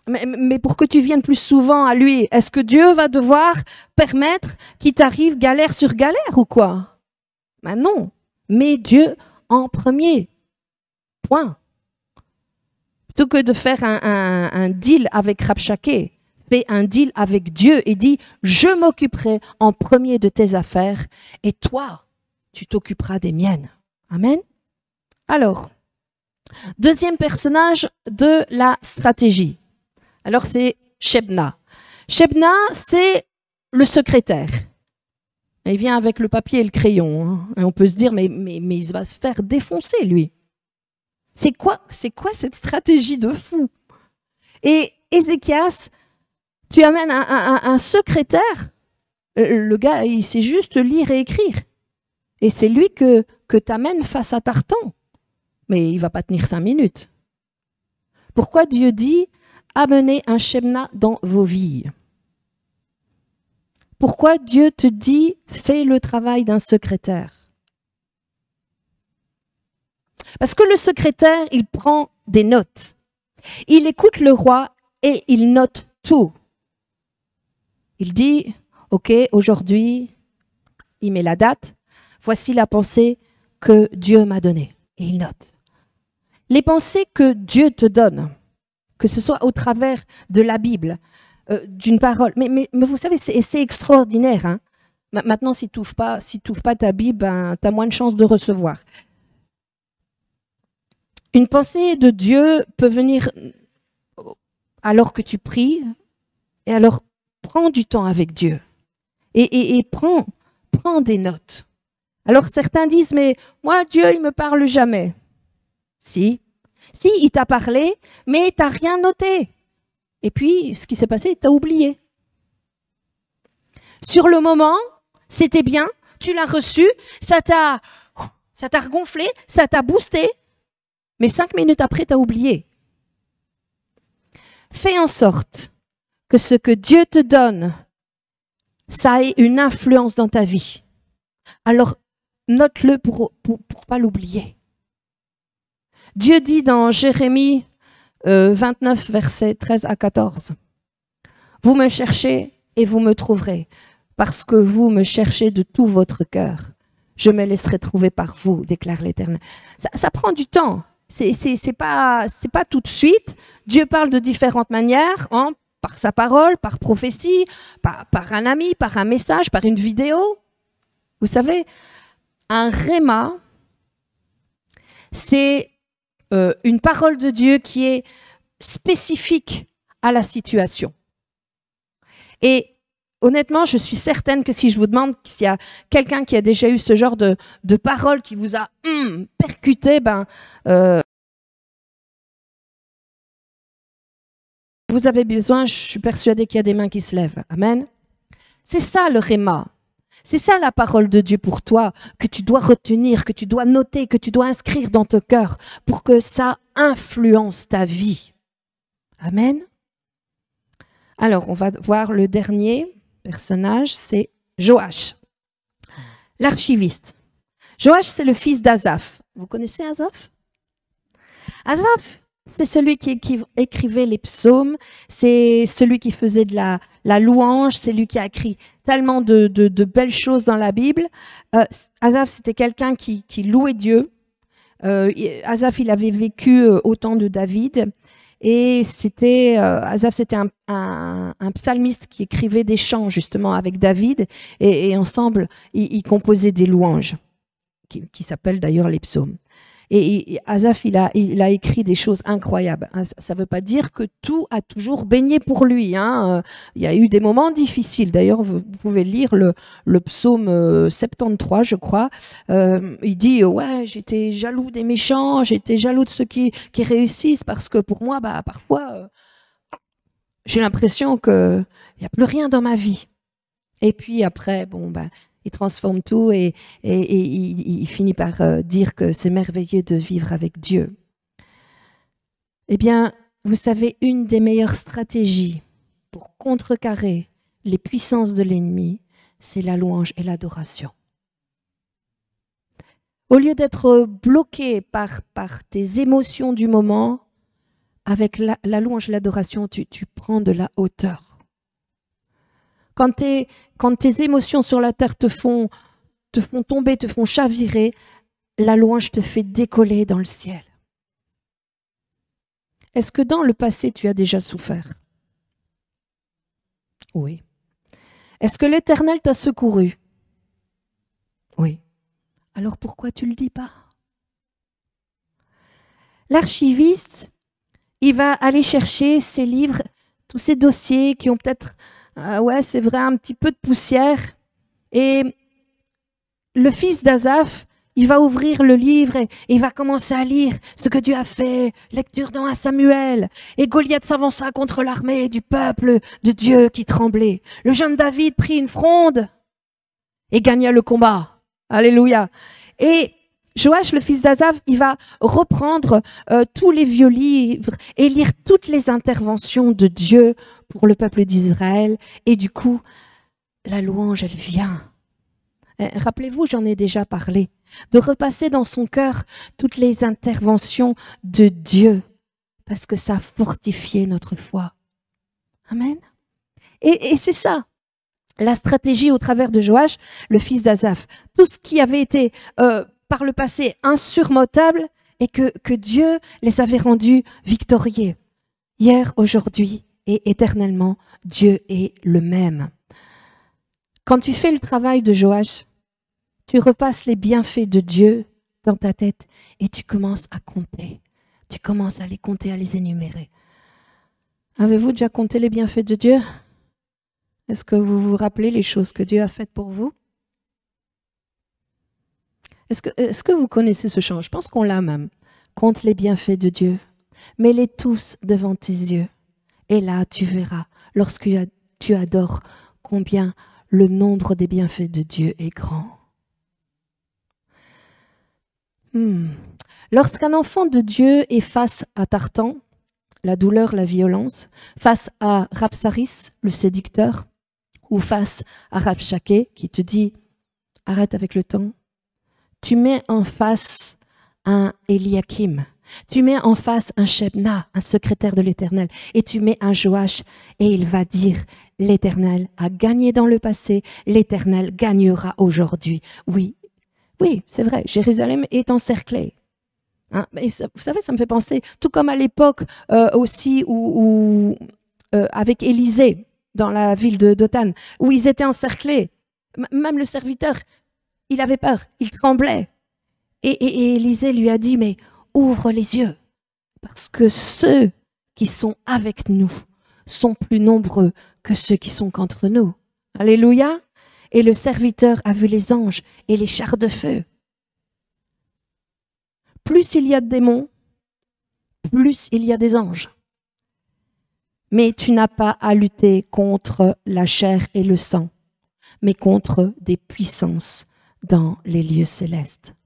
S1: Mais pour que tu viennes plus souvent à lui, est-ce que Dieu va devoir permettre qu'il t'arrive galère sur galère ou quoi? Ben non, mets Dieu en premier. Point. Plutôt que de faire un deal avec Rabshakeh, fais un deal avec Dieu et dis « Je m'occuperai en premier de tes affaires et toi, tu t'occuperas des miennes. » Amen. Alors, deuxième personnage de la stratégie. Alors, c'est Shebna. Shebna, c'est le secrétaire. Il vient avec le papier et le crayon. Et on peut se dire, mais il va se faire défoncer, lui. C'est quoi cette stratégie de fou? Et Ézéchias, tu amènes un secrétaire. Le gars, il sait juste lire et écrire. Et c'est lui que tu amènes face à Tartan. Mais il ne va pas tenir 5 minutes. Pourquoi Dieu dit amenez un Shebna dans vos vies? Pourquoi Dieu te dit fais le travail d'un secrétaire? Parce que le secrétaire, il prend des notes. Il écoute le roi et il note tout. Il dit, ok, aujourd'hui, il met la date. Voici la pensée que Dieu m'a donnée. Et il note. Les pensées que Dieu te donne, que ce soit au travers de la Bible, d'une parole. Mais vous savez, c'est extraordinaire. Hein. Maintenant, si tu n'ouvres pas ta Bible, ben, tu as moins de chances de recevoir. Une pensée de Dieu peut venir alors que tu pries, et alors prends du temps avec Dieu. Et prends des notes. Alors certains disent, mais moi, Dieu, il ne me parle jamais. Si, il t'a parlé, mais tu n'as rien noté. Et puis, ce qui s'est passé, tu as oublié. Sur le moment, c'était bien, tu l'as reçu, ça t'a regonflé, ça t'a boosté, mais 5 minutes après, tu as oublié. Fais en sorte que ce que Dieu te donne, ça ait une influence dans ta vie. Alors, note-le pour pas l'oublier. Dieu dit dans Jérémie 29, versets 13 à 14, « Vous me cherchez et vous me trouverez, parce que vous me cherchez de tout votre cœur. Je me laisserai trouver par vous, déclare l'Éternel. » Ça prend du temps. C'est pas tout de suite. Dieu parle de différentes manières, hein, par sa parole, par prophétie, par un ami, par un message, par une vidéo. Vous savez, un réma, c'est une parole de Dieu qui est spécifique à la situation. Et honnêtement, je suis certaine que si je vous demande s'il y a quelqu'un qui a déjà eu ce genre de parole qui vous a percuté, vous avez besoin, je suis persuadée qu'il y a des mains qui se lèvent. Amen. C'est ça le réma. C'est ça la parole de Dieu pour toi, que tu dois retenir, que tu dois noter, que tu dois inscrire dans ton cœur pour que ça influence ta vie. Amen. Alors, on va voir le dernier personnage, c'est Joach, l'archiviste. Joach, c'est le fils d'Asaph. Vous connaissez Asaph? Asaph, c'est celui qui écrivait les psaumes, c'est celui qui faisait de la louange, c'est lui qui a écrit tellement de belles choses dans la Bible. Asaph, c'était quelqu'un qui louait Dieu. Asaph, il avait vécu au temps de David. Et Asaph, c'était un psalmiste qui écrivait des chants justement avec David. Et ensemble, ils composaient des louanges, qui s'appellent d'ailleurs les psaumes. Et Asaph, il a écrit des choses incroyables. Ça ne veut pas dire que tout a toujours baigné pour lui. Hein. Il y a eu des moments difficiles. D'ailleurs, vous pouvez lire le psaume 73, je crois. Il dit, ouais, j'étais jaloux des méchants, j'étais jaloux de ceux qui réussissent, parce que pour moi, parfois, j'ai l'impression qu'il n'y a plus rien dans ma vie. Et puis après, il transforme tout et il finit par dire que c'est merveilleux de vivre avec Dieu. Eh bien, vous savez, une des meilleures stratégies pour contrecarrer les puissances de l'ennemi, c'est la louange et l'adoration. Au lieu d'être bloqué par tes émotions du moment, avec la louange et l'adoration, tu prends de la hauteur. Quand tes émotions sur la terre te font tomber, te font chavirer, la louange te fait décoller dans le ciel. Est-ce que dans le passé, tu as déjà souffert? Oui. Est-ce que l'Éternel t'a secouru? Oui. Alors pourquoi tu ne le dis pas? L'archiviste, il va aller chercher ces livres, tous ces dossiers qui ont peut-être... ouais, c'est vrai, un petit peu de poussière. Et le fils d'Asaph, il va ouvrir le livre et il va commencer à lire ce que Dieu a fait, lecture dans 1 Samuel. Et Goliath s'avança contre l'armée du peuple de Dieu qui tremblait. Le jeune David prit une fronde et gagna le combat. Alléluia. Et Joach, le fils d'Asaph, il va reprendre tous les vieux livres et lire toutes les interventions de Dieu pour le peuple d'Israël. Et du coup, la louange, elle vient. Rappelez-vous, j'en ai déjà parlé, de repasser dans son cœur toutes les interventions de Dieu, parce que ça a fortifié notre foi. Amen. Et c'est ça, la stratégie au travers de Joach, le fils d'Asaph. Tout ce qui avait été par le passé insurmontable et que Dieu les avait rendus victorieux. Hier, aujourd'hui et éternellement, Dieu est le même. Quand tu fais le travail de Joach, tu repasses les bienfaits de Dieu dans ta tête et tu commences à compter. Tu commences à les compter, à les énumérer. Avez-vous déjà compté les bienfaits de Dieu? Est-ce que vous vous rappelez les choses que Dieu a faites pour vous? Est-ce que vous connaissez ce chant? Je pense qu'on l'a même. Compte les bienfaits de Dieu. Mets-les tous devant tes yeux. Et là, tu verras, lorsque tu adores, combien le nombre des bienfaits de Dieu est grand. Lorsqu'un enfant de Dieu est face à Tartan, la douleur, la violence, face à Rabsaris, le séducteur, ou face à Rabshakeh, qui te dit « arrête avec le temps », tu mets en face un Eliakim, tu mets en face un Shebna, un secrétaire de l'Éternel, et tu mets un Joach, et il va dire « l'Éternel a gagné dans le passé, l'Éternel gagnera aujourd'hui ». Oui, c'est vrai, Jérusalem est encerclée. Hein, mais vous savez, ça me fait penser, tout comme à l'époque aussi où avec Élisée, dans la ville de Dothan, où ils étaient encerclés. Même le serviteur, il avait peur, il tremblait. Et Élisée lui a dit, mais ouvre les yeux, parce que ceux qui sont avec nous sont plus nombreux que ceux qui sont contre nous. Alléluia. Et le serviteur a vu les anges et les chars de feu. Plus il y a de démons, plus il y a des anges. Mais tu n'as pas à lutter contre la chair et le sang, mais contre des puissances dans les lieux célestes.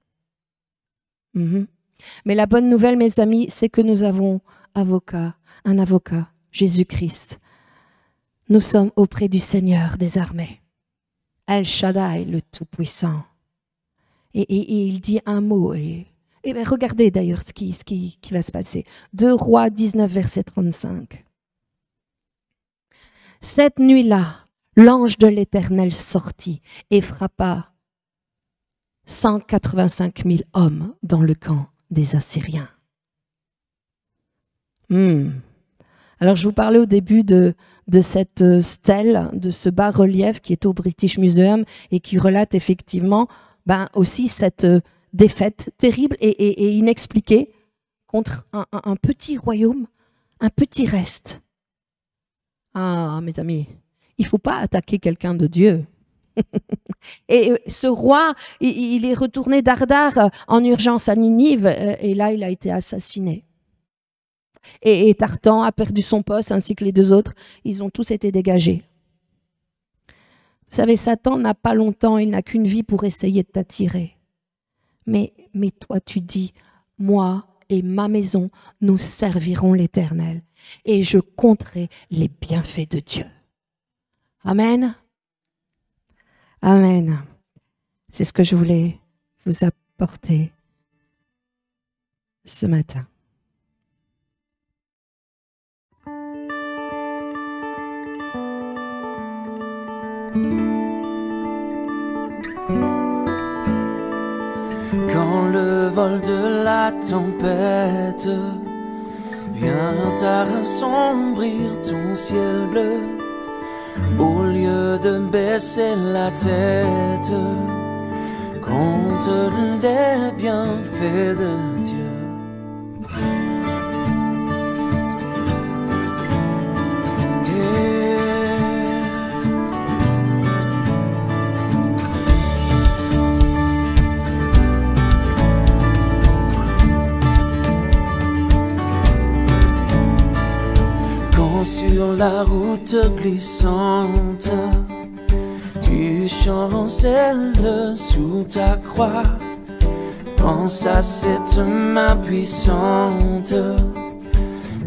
S1: Mais la bonne nouvelle, mes amis, c'est que nous avons un avocat, Jésus-Christ. Nous sommes auprès du Seigneur des armées, El Shaddai, le Tout-Puissant. Et il dit un mot. Et regardez d'ailleurs ce qui va se passer. 2 Rois 19, verset 35. Cette nuit-là, l'ange de l'Éternel sortit et frappa 185 000 hommes dans le camp des Assyriens. Alors, je vous parlais au début de cette stèle, de ce bas-relief qui est au British Museum et qui relate effectivement aussi cette défaite terrible et inexpliquée contre un petit royaume, un petit reste. Ah, mes amis, il ne faut pas attaquer quelqu'un de Dieu. Et ce roi, il est retourné d'Ardar en urgence à Ninive et là, il a été assassiné. Et Tartan a perdu son poste ainsi que les 2 autres. Ils ont tous été dégagés. Vous savez, Satan n'a pas longtemps, il n'a qu'une vie pour essayer de t'attirer. Mais toi, tu dis, moi et ma maison, nous servirons l'Éternel et je compterai les bienfaits de Dieu. Amen. Amen. C'est ce que je voulais vous apporter ce matin.
S2: Quand le vol de la tempête vient assombrir ton ciel bleu, au lieu de baisser la tête, compte les bienfaits de Dieu. Sur la route glissante, tu chancelles sous ta croix. Pense à cette main puissante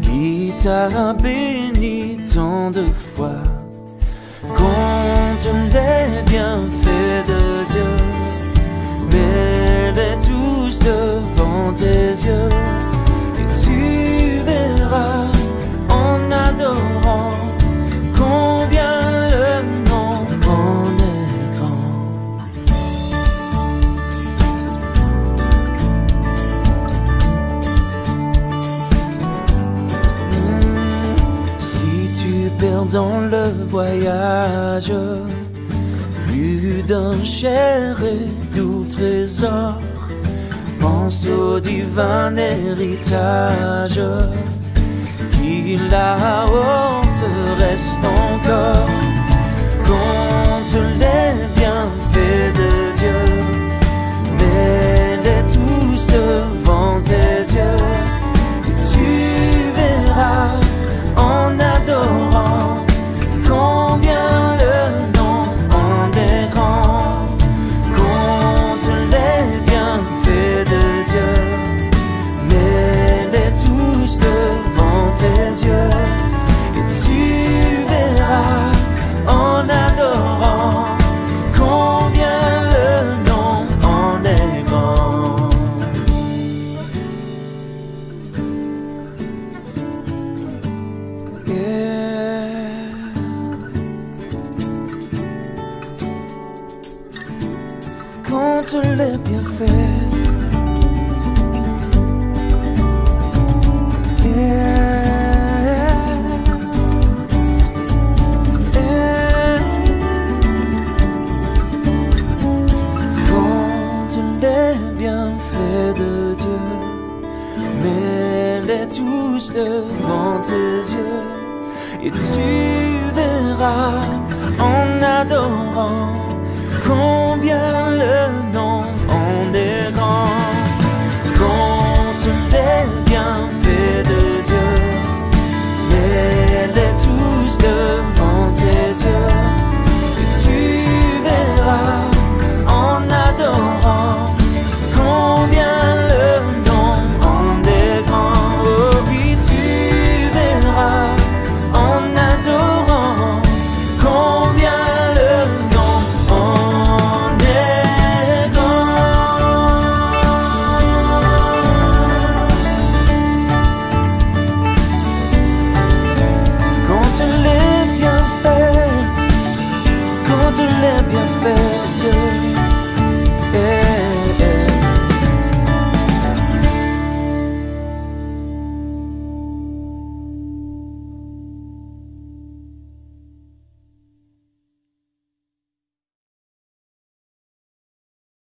S2: qui t'a béni tant de fois. Compte les bienfaits de Dieu, mets-les tous devant tes yeux, et tu verras en adorant combien le nom en est grand. Si tu perds dans le voyage plus d'un cher et doux trésor, pense au divin héritage qui là-haut te reste encore. Compte les bienfaits de Dieu, mets-les tous devant tes yeux, et tu verras en adorant combien le nom en est grand. Compte les bienfaits de Dieu, mets-les tous devant tes yeux, et tu verras en adorant combien le nom en est grand. Yeah. Compte les bienfaits. Tous devant tes yeux, et tu verras en adorant combien le